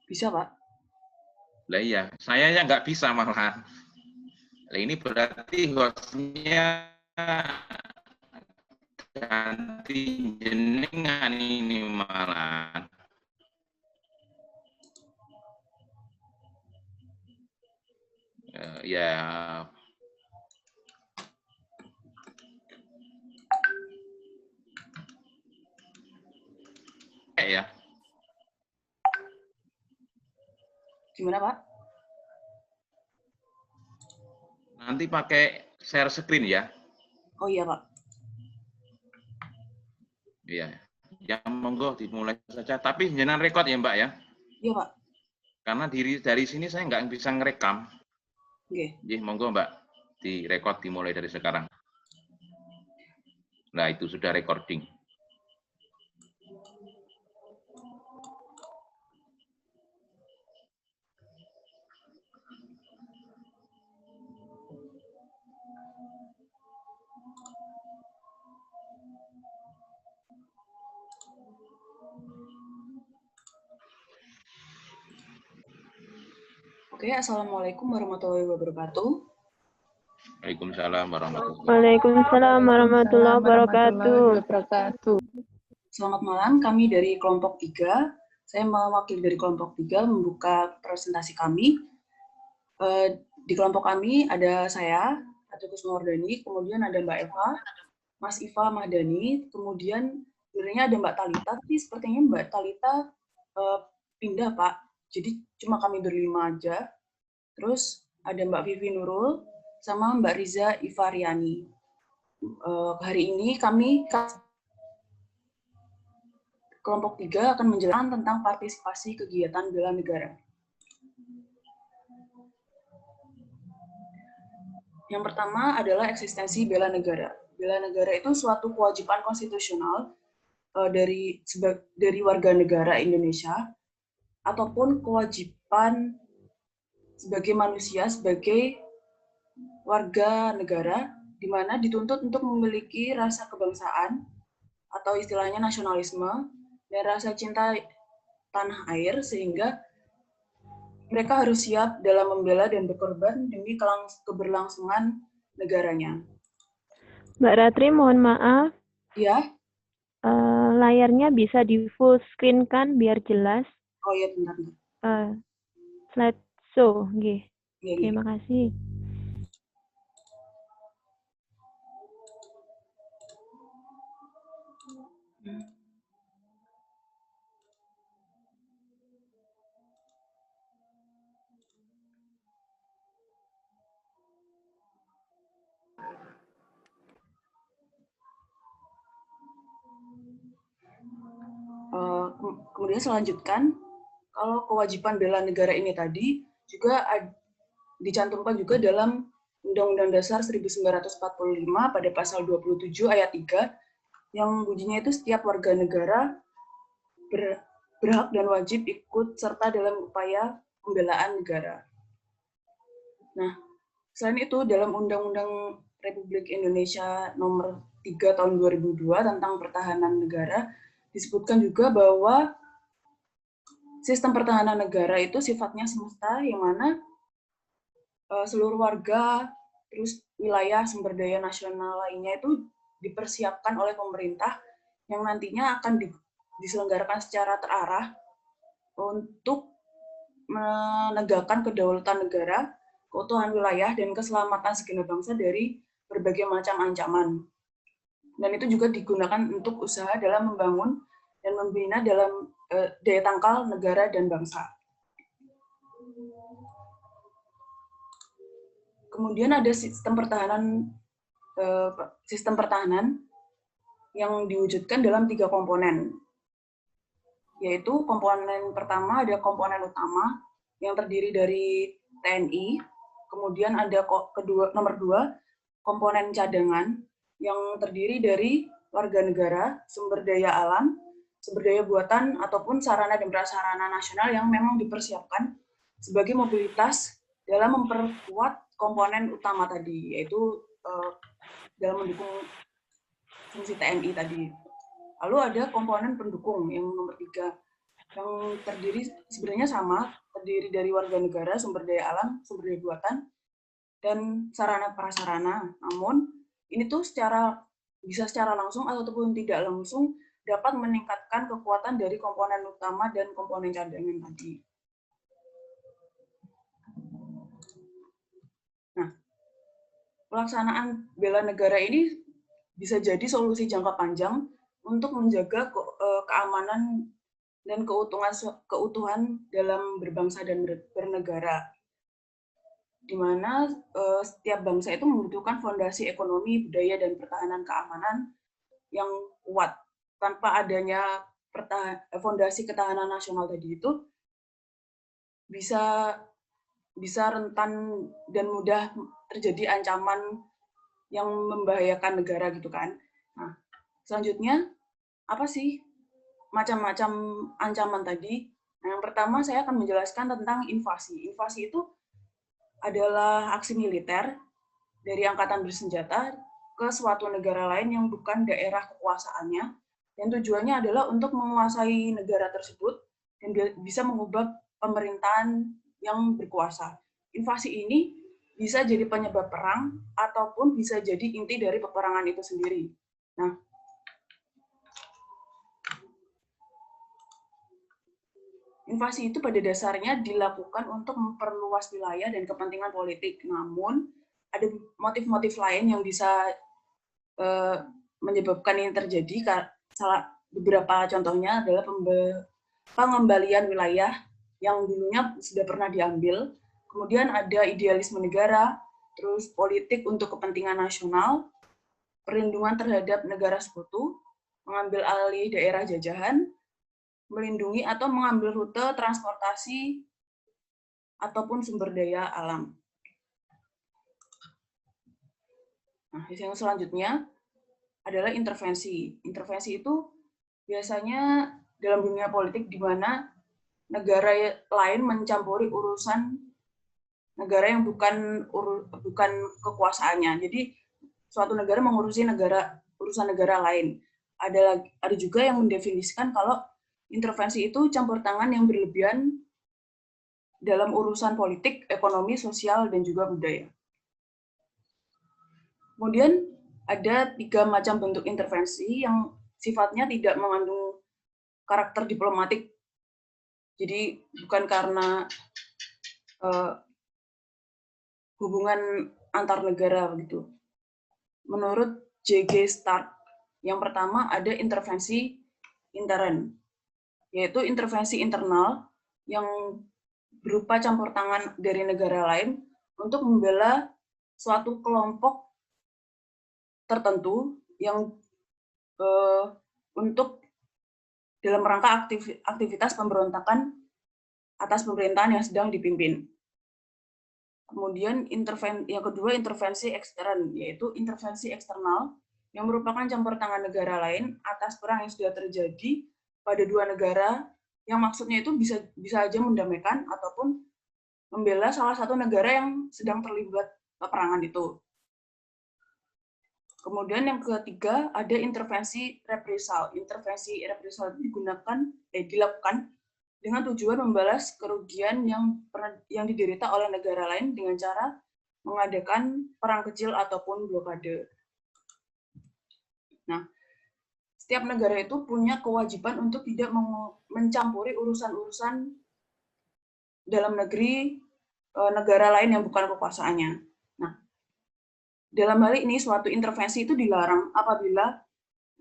Bisa, Pak? Lah iya, saya yang nggak bisa malah. Lah ini berarti hostnya ganti jenengan ini malah. Ya, ya. Gimana, Pak? Nanti pakai share screen ya. Oh iya, Pak. Iya. Ya monggo dimulai saja. Tapi jenengan rekod ya Mbak ya. Iya, Pak. Karena dari sini saya nggak bisa ngerekam. Oke. Jadi monggo Mbak, direkod dimulai dari sekarang. Nah itu sudah recording. Oke, Assalamualaikum warahmatullahi wabarakatuh. Waalaikumsalam warahmatullahi wabarakatuh. Waalaikumsalam warahmatullahi wabarakatuh. Selamat malam, kami dari kelompok 3. Saya mewakili dari kelompok 3 membuka presentasi kami. Di kelompok kami ada saya, Atukus Mordani, kemudian ada Mbak Eva, Mas Iva Mahdani, kemudian sebenarnya ada Mbak Talita, tapi sepertinya Mbak Talita pindah, Pak. Jadi cuma kami berlima aja. Terus ada Mbak Vivi Nurul, sama Mbak Riza Ivariani. Hari ini kami kelompok 3 akan menjelaskan tentang partisipasi kegiatan bela negara. Yang pertama adalah eksistensi bela negara. Bela negara itu suatu kewajiban konstitusional dari warga negara Indonesia ataupun kewajiban sebagai manusia, sebagai warga negara, di mana dituntut untuk memiliki rasa kebangsaan atau istilahnya nasionalisme dan rasa cinta tanah air, sehingga mereka harus siap dalam membela dan berkorban demi keberlangsungan negaranya. Mbak Ratri, mohon maaf. Ya. Layarnya bisa di full screen kan biar jelas. Oh iya, benar. Slideshow, nggih. Terima kasih. Kemudian selanjutkan, kalau kewajiban bela negara ini tadi juga dicantumkan juga dalam Undang-Undang Dasar 1945 pada pasal 27 ayat 3 yang bunyinya itu setiap warga negara berhak dan wajib ikut serta dalam upaya pembelaan negara. Nah, selain itu dalam Undang-Undang Republik Indonesia nomor 3 tahun 2002 tentang pertahanan negara disebutkan juga bahwa sistem pertahanan negara itu sifatnya semesta, yang mana seluruh warga, terus wilayah sumber daya nasional lainnya itu dipersiapkan oleh pemerintah yang nantinya akan diselenggarakan secara terarah untuk menegakkan kedaulatan negara, keutuhan wilayah, dan keselamatan segenap bangsa dari berbagai macam ancaman. Dan itu juga digunakan untuk usaha dalam membangun dan membina dalam daya tangkal negara dan bangsa. Kemudian ada sistem pertahanan yang diwujudkan dalam 3 komponen, yaitu komponen pertama ada komponen utama yang terdiri dari TNI, kemudian ada nomor 2 komponen cadangan yang terdiri dari warga negara, sumber daya alam, sumber daya buatan, ataupun sarana dan prasarana nasional yang memang dipersiapkan sebagai mobilitas dalam memperkuat komponen utama tadi, yaitu dalam mendukung fungsi TNI tadi. Lalu ada komponen pendukung yang nomor 3, yang sebenarnya sama, terdiri dari warga negara, sumber daya alam, sumber daya buatan, dan sarana prasarana. Namun ini tuh bisa secara langsung ataupun tidak langsung dapat meningkatkan kekuatan dari komponen utama dan komponen cadangan tadi. Nah, pelaksanaan bela negara ini bisa jadi solusi jangka panjang untuk menjaga keamanan dan keutuhan dalam berbangsa dan bernegara, di mana setiap bangsa itu membutuhkan fondasi ekonomi, budaya, dan pertahanan keamanan yang kuat. Tanpa adanya fondasi ketahanan nasional tadi itu, bisa rentan dan mudah terjadi ancaman yang membahayakan negara gitu kan. Nah, selanjutnya apa sih macam-macam ancaman tadi? Nah, yang pertama saya akan menjelaskan tentang invasi. Invasi itu adalah aksi militer dari angkatan bersenjata ke suatu negara lain yang bukan daerah kekuasaannya, dan tujuannya adalah untuk menguasai negara tersebut dan bisa mengubah pemerintahan yang berkuasa. Invasi ini bisa jadi penyebab perang ataupun bisa jadi inti dari peperangan itu sendiri. Nah, invasi itu pada dasarnya dilakukan untuk memperluas wilayah dan kepentingan politik. Namun, ada motif-motif lain yang bisa menyebabkan ini terjadi. Beberapa contohnya adalah pengembalian wilayah yang dulunya sudah pernah diambil. Kemudian ada idealisme negara, terus politik untuk kepentingan nasional, perlindungan terhadap negara sekutu, mengambil alih daerah jajahan, melindungi atau mengambil rute transportasi ataupun sumber daya alam. Nah, yang selanjutnya adalah intervensi. Intervensi itu biasanya dalam dunia politik di mana negara lain mencampuri urusan negara yang bukan kekuasaannya. Jadi suatu negara mengurusi urusan negara lain. Ada juga yang mendefinisikan kalau intervensi itu campur tangan yang berlebihan dalam urusan politik, ekonomi, sosial, dan juga budaya. Kemudian ada 3 macam bentuk intervensi yang sifatnya tidak mengandung karakter diplomatik. Jadi bukan karena hubungan antar negara begitu. Menurut J.G. Stark, yang pertama ada intervensi intern, yaitu intervensi internal yang berupa campur tangan dari negara lain untuk membela suatu kelompok tertentu yang untuk dalam rangka aktivitas pemberontakan atas pemerintahan yang sedang dipimpin. Kemudian yang kedua intervensi ekstern, yaitu intervensi eksternal yang merupakan campur tangan negara lain atas perang yang sudah terjadi pada 2 negara, yang maksudnya itu bisa aja mendamaikan ataupun membela salah satu negara yang sedang terlibat peperangan itu. Kemudian yang ketiga ada intervensi reprisal. Intervensi reprisal itu dilakukan dengan tujuan membalas kerugian yang diderita oleh negara lain dengan cara mengadakan perang kecil ataupun blokade. Nah, setiap negara itu punya kewajiban untuk tidak mencampuri urusan-urusan dalam negeri negara lain yang bukan kekuasaannya. Nah, dalam hal ini suatu intervensi itu dilarang apabila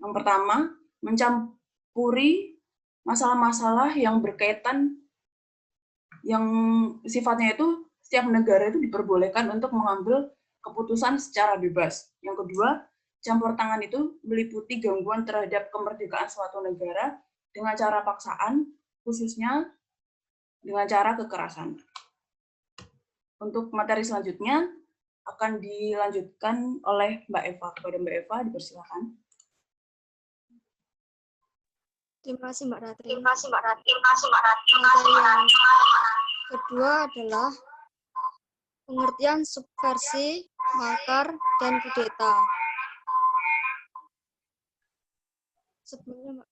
yang pertama mencampuri masalah-masalah yang berkaitan yang sifatnya itu setiap negara itu diperbolehkan untuk mengambil keputusan secara bebas. Yang kedua, campur tangan itu meliputi gangguan terhadap kemerdekaan suatu negara dengan cara paksaan, khususnya dengan cara kekerasan. Untuk materi selanjutnya akan dilanjutkan oleh Mbak Eva. Kepada Mbak Eva, dipersilakan. Terima kasih Mbak Ratri. Materi yang kedua adalah pengertian subversi, makar, dan kudeta. Sebelumnya, Mbak.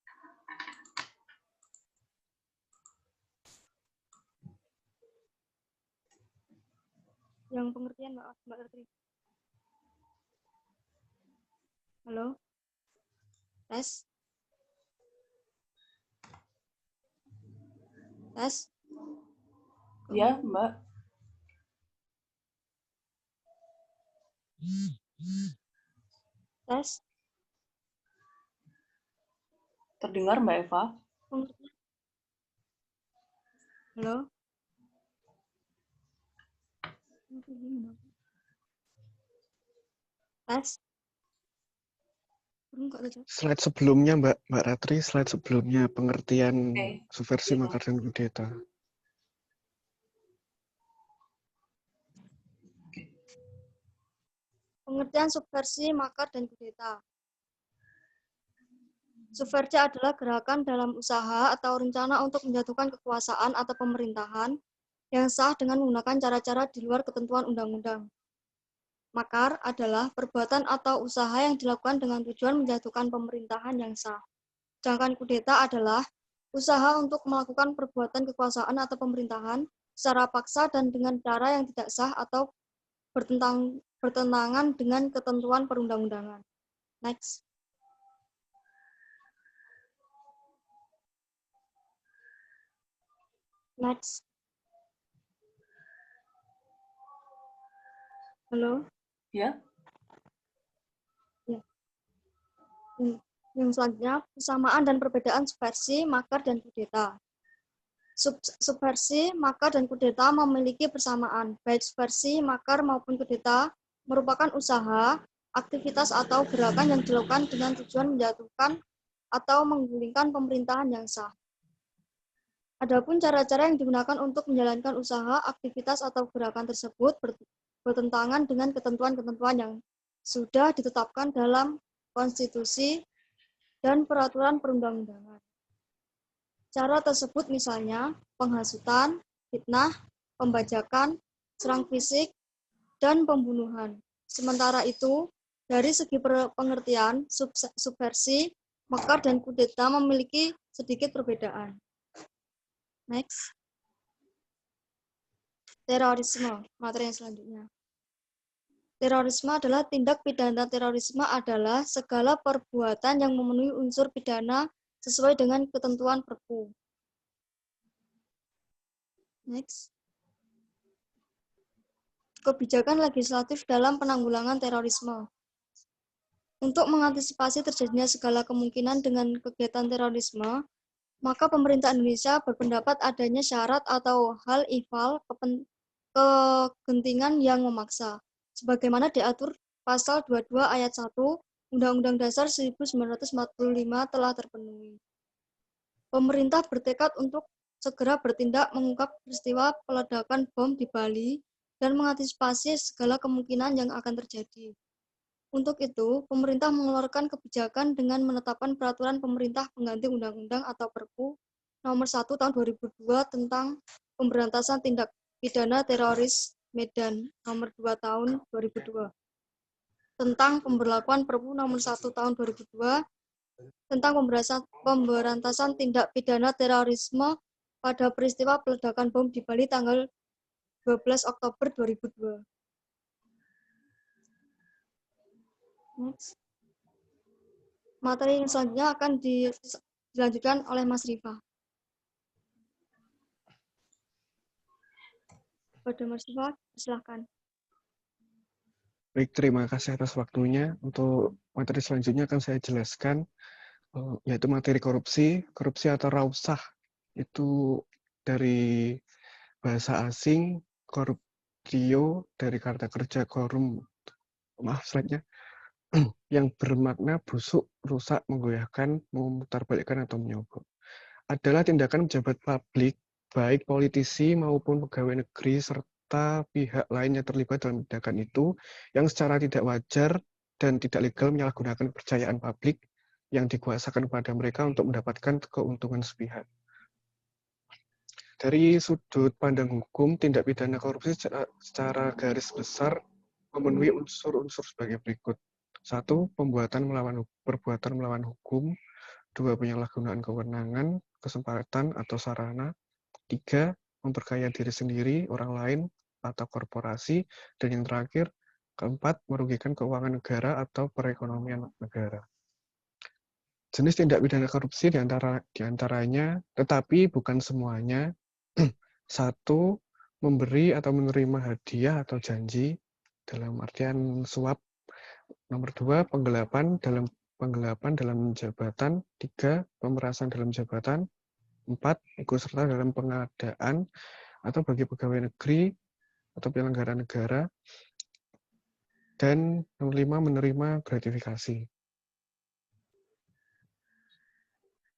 Yang pengertian Mbak Ratri. Halo? Tes? Tes? Ya, Mbak. Tes? Terdengar, Mbak Eva? Pengertian? Halo? Tes? Enggak ada. Slide sebelumnya, Mbak Ratri, slide sebelumnya pengertian Oke. subversi, Iya. makar, dan kudeta. Pengertian subversi, makar, dan kudeta. Subversi adalah gerakan dalam usaha atau rencana untuk menjatuhkan kekuasaan atau pemerintahan yang sah dengan menggunakan cara-cara di luar ketentuan undang-undang. Makar adalah perbuatan atau usaha yang dilakukan dengan tujuan menjatuhkan pemerintahan yang sah. Sedangkan kudeta adalah usaha untuk melakukan perbuatan kekuasaan atau pemerintahan secara paksa dan dengan cara yang tidak sah atau bertentangan dengan ketentuan perundang-undangan. Next. Next. Halo? Ya? Ya. Yang selanjutnya, persamaan dan perbedaan subversi, makar, dan kudeta. Subversi, makar, dan kudeta memiliki persamaan. Baik subversi, makar, maupun kudeta merupakan usaha, aktivitas, atau gerakan yang dilakukan dengan tujuan menjatuhkan atau menggulingkan pemerintahan yang sah. Adapun cara-cara yang digunakan untuk menjalankan usaha, aktivitas, atau gerakan tersebut bertentangan dengan ketentuan-ketentuan yang sudah ditetapkan dalam konstitusi dan peraturan perundang-undangan. Cara tersebut misalnya penghasutan, fitnah, pembajakan, serang fisik, dan pembunuhan. Sementara itu, dari segi pengertian, subversi, makar, dan kudeta memiliki sedikit perbedaan. Next. Terorisme, materi yang selanjutnya. Terorisme adalah tindak pidana terorisme adalah segala perbuatan yang memenuhi unsur pidana sesuai dengan ketentuan Perpu. Next. Kebijakan legislatif dalam penanggulangan terorisme. Untuk mengantisipasi terjadinya segala kemungkinan dengan kegiatan terorisme, maka pemerintah Indonesia berpendapat adanya syarat atau hal ihwal kegentingan yang memaksa, sebagaimana diatur pasal 22 ayat 1 Undang-Undang Dasar 1945 telah terpenuhi. Pemerintah bertekad untuk segera bertindak mengungkap peristiwa peledakan bom di Bali dan mengantisipasi segala kemungkinan yang akan terjadi. Untuk itu, pemerintah mengeluarkan kebijakan dengan menetapkan peraturan pemerintah pengganti undang-undang atau Perpu nomor 1 tahun 2002 tentang pemberantasan tindak pidana teroris Medan nomor 2 tahun 2002. Tentang pemberlakuan Perpu nomor 1 tahun 2002 tentang pemberantasan tindak pidana terorisme pada peristiwa peledakan bom di Bali tanggal 12 Oktober 2002. Next. Materi yang selanjutnya akan dilanjutkan oleh Mas Rifa. Pada Mas Rifa, silakan. Baik, terima kasih atas waktunya. Untuk materi selanjutnya akan saya jelaskan, yaitu materi korupsi. Korupsi atau rausah itu dari bahasa asing, corruptio dari kata kerja korum, maaf slide-nya, yang bermakna busuk, rusak, menggoyahkan, memutarbalikkan, atau menyogok. Adalah tindakan pejabat publik, baik politisi maupun pegawai negeri, serta pihak lain yang terlibat dalam tindakan itu, yang secara tidak wajar dan tidak legal menyalahgunakan kepercayaan publik yang dikuasakan kepada mereka untuk mendapatkan keuntungan sepihak. Dari sudut pandang hukum, tindak pidana korupsi secara garis besar memenuhi unsur-unsur sebagai berikut. 1. Perbuatan melawan hukum. 2. Penyalahgunaan kewenangan, kesempatan, atau sarana. 3. Memperkaya diri sendiri, orang lain, atau korporasi, dan yang terakhir, keempat, merugikan keuangan negara atau perekonomian negara. Jenis tindak pidana korupsi diantaranya, tetapi bukan semuanya. Satu, memberi atau menerima hadiah atau janji dalam artian suap. Nomor dua, penggelapan dalam jabatan. Tiga, pemerasan dalam jabatan. Empat, ikut serta dalam pengadaan atau bagi pegawai negeri atau penyelenggara negara. Dan nomor lima, menerima gratifikasi.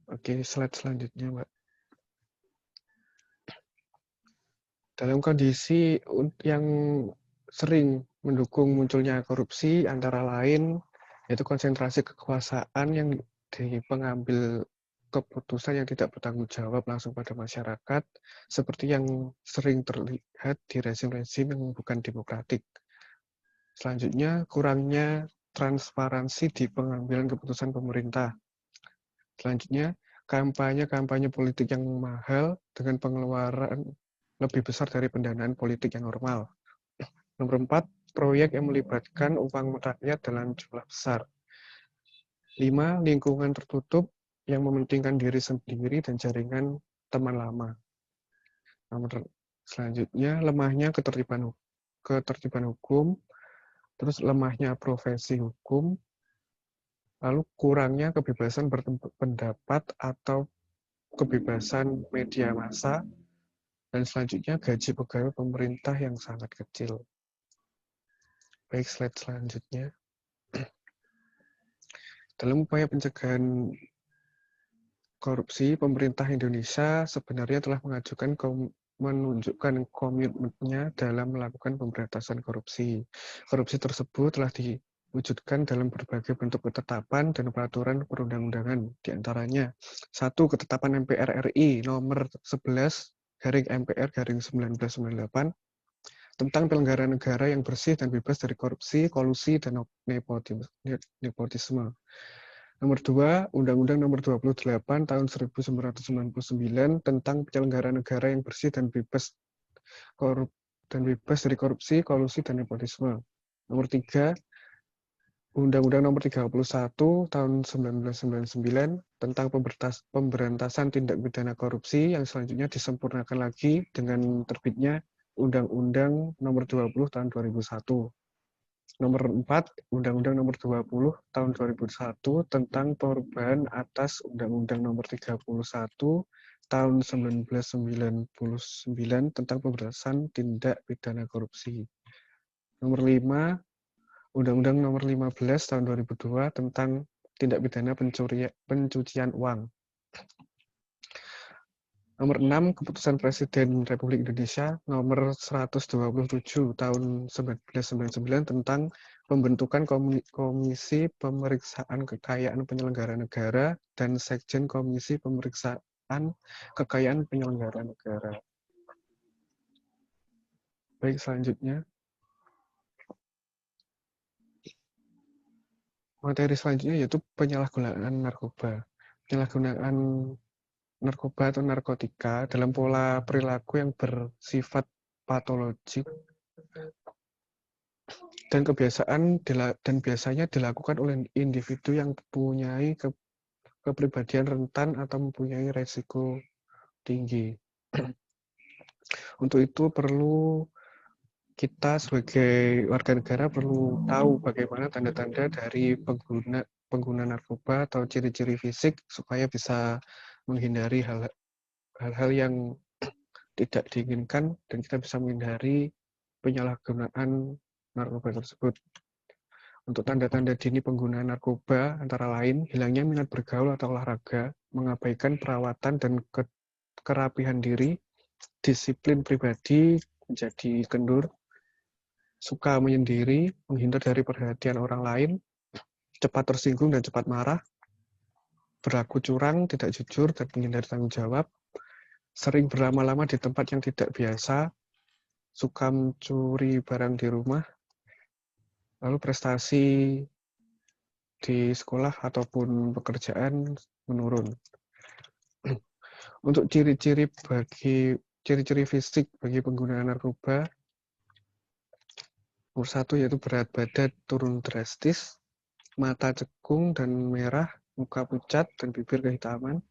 Oke, slide selanjutnya, Mbak. Dalam kondisi yang sering mendukung munculnya korupsi, antara lain yaitu konsentrasi kekuasaan yang di pengambil keputusan yang tidak bertanggung jawab langsung pada masyarakat, seperti yang sering terlihat di rezim-rezim yang bukan demokratik. Selanjutnya, kurangnya transparansi di pengambilan keputusan pemerintah. Selanjutnya, kampanye-kampanye politik yang mahal dengan pengeluaran lebih besar dari pendanaan politik yang normal. Nomor 4, proyek yang melibatkan uang rakyat dalam jumlah besar. 5, lingkungan tertutup yang mementingkan diri sendiri dan jaringan teman lama. Nomor selanjutnya, lemahnya ketertiban hukum, terus lemahnya profesi hukum, lalu kurangnya kebebasan berpendapat atau kebebasan media massa, dan selanjutnya gaji pegawai pemerintah yang sangat kecil. Baik, slide selanjutnya. Dalam upaya pencegahan korupsi, pemerintah Indonesia sebenarnya telah menunjukkan komitmennya dalam melakukan pemberantasan korupsi. Korupsi tersebut telah diwujudkan dalam berbagai bentuk ketetapan dan peraturan perundang-undangan. Di antaranya, 1. Ketetapan MPR RI nomor 11/MPR/1998 tentang penyelenggaraan negara yang bersih dan bebas dari korupsi, kolusi, dan nepotisme. Nomor 2, Undang-Undang Nomor 28 Tahun 1999 tentang penyelenggaraan negara yang bersih dan bebas dari korupsi, kolusi, dan nepotisme. Nomor 3, Undang-Undang Nomor 31 Tahun 1999 tentang pemberantasan tindak pidana korupsi yang selanjutnya disempurnakan lagi dengan terbitnya Undang-Undang Nomor 20 Tahun 2001. Nomor 4, Undang-Undang Nomor 20 Tahun 2001 tentang perubahan atas Undang-Undang Nomor 31 Tahun 1999 tentang pemberantasan tindak pidana korupsi. Nomor 5, Undang-Undang Nomor 15 Tahun 2002 tentang tindak pidana pencucian uang. Nomor 6, Keputusan Presiden Republik Indonesia Nomor 127 Tahun 1999 tentang pembentukan Komisi Pemeriksaan Kekayaan Penyelenggara Negara dan Sekjen Komisi Pemeriksaan Kekayaan Penyelenggara Negara. Baik, selanjutnya. Materi selanjutnya yaitu penyalahgunaan narkoba. Penyalahgunaan narkoba atau narkotika dalam pola perilaku yang bersifat patologik dan biasanya dilakukan oleh individu yang mempunyai kepribadian rentan atau mempunyai resiko tinggi. Untuk itu perlu kita sebagai warga negara perlu tahu bagaimana tanda-tanda dari pengguna narkoba atau ciri-ciri fisik supaya bisa menghindari hal-hal yang tidak diinginkan dan kita bisa menghindari penyalahgunaan narkoba tersebut. Untuk tanda-tanda dini penggunaan narkoba antara lain hilangnya minat bergaul atau olahraga, mengabaikan perawatan dan kerapihan diri, disiplin pribadi menjadi kendur, suka menyendiri, menghindar dari perhatian orang lain, cepat tersinggung dan cepat marah, berlaku curang, tidak jujur, dan menghindari tanggung jawab, sering berlama-lama di tempat yang tidak biasa, suka mencuri barang di rumah, lalu prestasi di sekolah ataupun pekerjaan menurun. Untuk ciri-ciri fisik bagi penggunaan narkoba, Nomor 1 yaitu berat badan turun drastis, mata cekung dan merah, muka pucat, dan bibir kehitaman.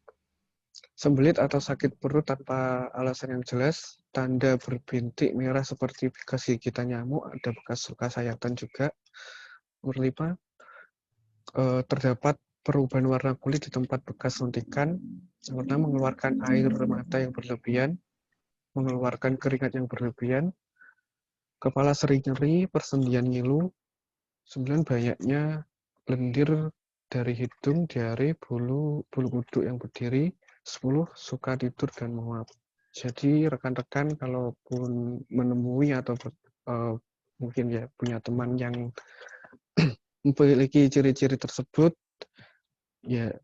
Sembelit atau sakit perut tanpa alasan yang jelas, tanda berbintik merah seperti bekas gigitan nyamuk, ada bekas luka sayatan juga. Nomor 5, terdapat perubahan warna kulit di tempat bekas suntikan. Nomor 6, mengeluarkan air mata yang berlebihan, mengeluarkan keringat yang berlebihan, kepala sering nyeri, persendian ngilu. 9, banyaknya lendir dari hidung, diare, bulu kuduk yang berdiri. 10, suka tidur dan menguap. Jadi rekan-rekan kalaupun menemui atau mungkin ya punya teman yang memiliki ciri-ciri tersebut, ya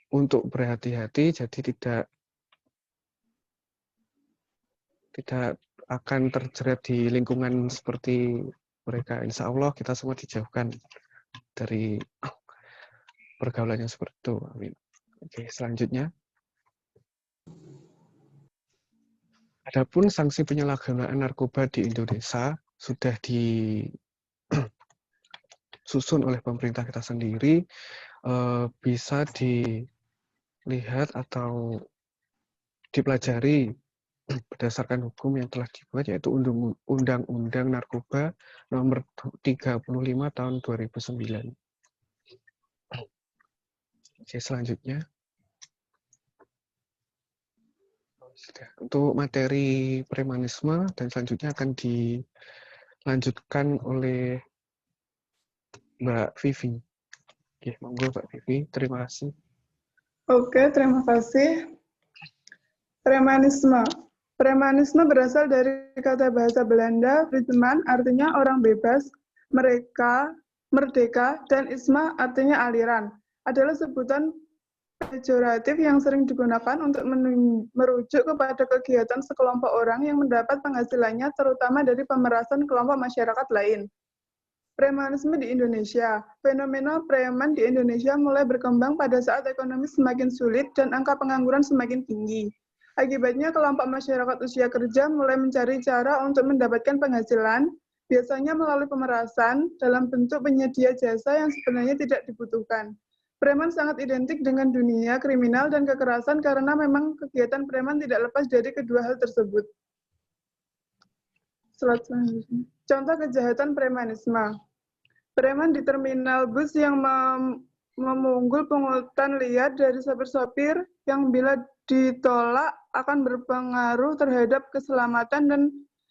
untuk berhati-hati, jadi tidak akan terjerat di lingkungan seperti mereka. Insya Allah kita semua dijauhkan dari pergaulan yang seperti itu. Amin. Oke, selanjutnya. Adapun sanksi penyalahgunaan narkoba di Indonesia sudah disusun oleh pemerintah kita sendiri, bisa dilihat atau dipelajari berdasarkan hukum yang telah dibuat, yaitu Undang-Undang Narkoba Nomor 35 Tahun 2009. Oke, selanjutnya. Untuk materi premanisme dan selanjutnya akan dilanjutkan oleh Mbak Vivi. Oke, monggo Mbak Vivi. Terima kasih. Oke, terima kasih. Premanisme. Premanisme berasal dari kata bahasa Belanda, Friedsman, artinya orang bebas, merdeka, dan isma artinya aliran. Adalah sebutan pejoratif yang sering digunakan untuk merujuk kepada kegiatan sekelompok orang yang mendapat penghasilannya terutama dari pemerasan kelompok masyarakat lain. Premanisme di Indonesia. Fenomena preman di Indonesia mulai berkembang pada saat ekonomi semakin sulit dan angka pengangguran semakin tinggi. Akibatnya kelompok masyarakat usia kerja mulai mencari cara untuk mendapatkan penghasilan, biasanya melalui pemerasan dalam bentuk penyedia jasa yang sebenarnya tidak dibutuhkan. Preman sangat identik dengan dunia kriminal dan kekerasan karena memang kegiatan preman tidak lepas dari kedua hal tersebut. Slide selanjutnya. Contoh kejahatan premanisme. Preman di terminal bus yang memunggul pungutan liar dari sopir-sopir yang bila ditolak akan berpengaruh terhadap keselamatan dan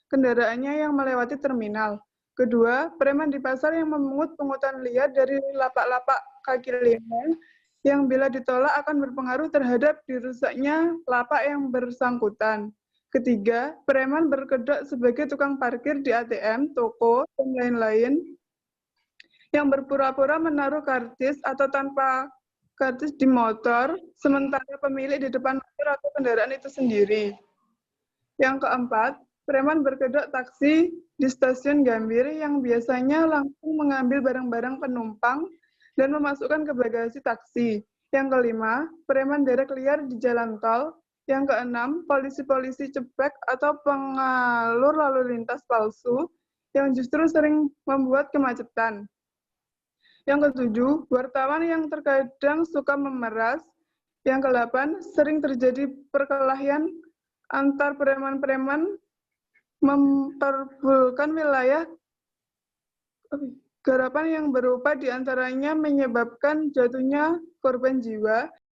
kendaraannya yang melewati terminal. Kedua, preman di pasar yang memungut pungutan liar dari lapak-lapak kaki lima yang bila ditolak akan berpengaruh terhadap dirusaknya lapak yang bersangkutan. Ketiga, preman berkedok sebagai tukang parkir di ATM, toko, dan lain-lain yang berpura-pura menaruh karcis atau tanpa karcis di motor, sementara pemilik di depan motor atau kendaraan itu sendiri. Yang keempat, preman berkedok taksi di stasiun Gambir yang biasanya langsung mengambil barang-barang penumpang dan memasukkan ke bagasi taksi. Yang kelima, preman derek liar di jalan tol. Yang keenam, polisi-polisi cepek atau pengalur lalu lintas palsu yang justru sering membuat kemacetan. Yang ketujuh, wartawan yang terkadang suka memeras. Yang kedelapan, sering terjadi perkelahian antar preman-preman memperbulkan wilayah garapan yang berupa diantaranya menyebabkan jatuhnya korban jiwa,